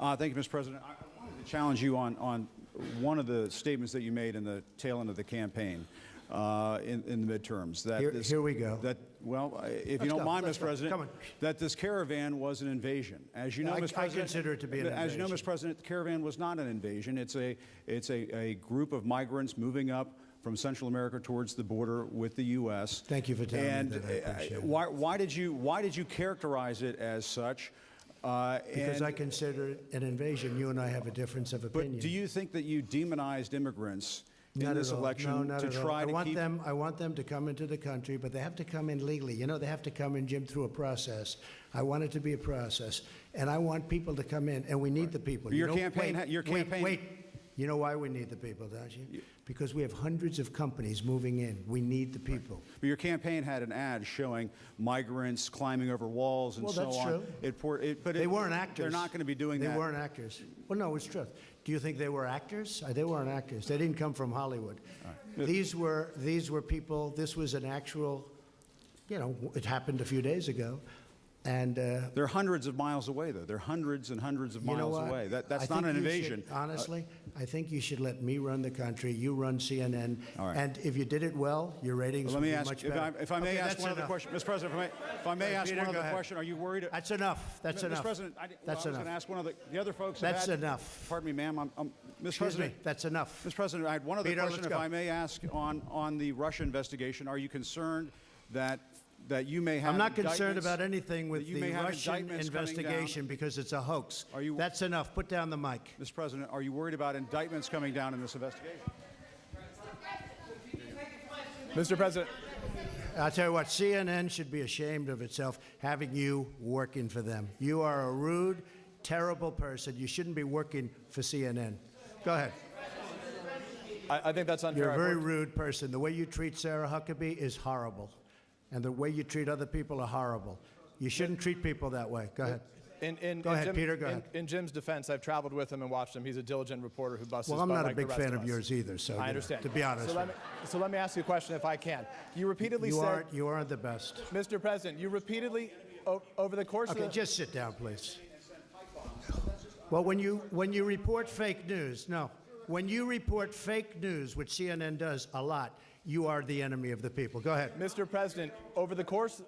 Thank you, Mr. President. I wanted to challenge you on one of the statements that you made in the tail end of the campaign in the midterms. Here we go. If you don't mind, Mr. President, that this caravan was an invasion. As you know, Mr. President, I consider it to be an invasion. As you know, Mr. President, the caravan was not an invasion. It's a group of migrants moving up from Central America towards the border with the U.S. Thank you for telling me that. I appreciate it. Why did you characterize it as such? Because I consider it an invasion. You and I have a difference of opinion. But do you think that you demonized immigrants in Not this at all. election No, not to at all. try to keep? I want them to come into the country, but they have to come in legally. You know, they have to come in, Jim, through a process. I want it to be a process, and I want people to come in, and we need the people. Your campaign. Wait. You know why we need the people, don't you? Because we have hundreds of companies moving in. We need the people. But your campaign had an ad showing migrants climbing over walls and so on. Well, that's true. But they weren't actors. They're not going to be doing that. They weren't actors. Well, no, it's true. Do you think they were actors? They weren't actors. They didn't come from Hollywood. Right. These were people. This was an actual, it happened a few days ago. And they're hundreds of miles away, though. They're hundreds and hundreds of miles away. That's not an invasion. Honestly, I think you should let me run the country. You run CNN. All right. And if you did it well, your ratings would be much better. If I may ask one other question, Mr. President. If I may ask one other question, are you worried? That's enough. That's enough. Mr. President, I was going to ask one of the other folks. That's enough. Pardon me, ma'am. Mr. President, that's enough. Mr. President, I had one other question. If I may ask on the Russia investigation, are you concerned that you may have? I'm not concerned about anything with the Russian investigation because it's a hoax. That's enough. Put down the mic. Mr. President, are you worried about indictments coming down in this investigation? Mr. President. I'll tell you what, CNN should be ashamed of itself having you working for them. You are a rude, terrible person. You shouldn't be working for CNN. Go ahead. I think that's unfair. You're a very rude person. The way you treat Sarah Huckabee is horrible. And the way you treat other people are horrible. You shouldn't treat people that way. Go ahead. Go ahead, Peter. Go ahead. In Jim's defense, I've traveled with him and watched him. He's a diligent reporter who busts his butt. Well, I'm not like a big the rest fan of of yours either. So I understand. To be honest. So let me ask you a question, if I can. You repeatedly said you aren't the best, Mr. President. You repeatedly over the course of the just sit down, please. Well, when you report fake news, when you report fake news, which CNN does a lot, you are the enemy of the people. Go ahead. Mr. President, over the course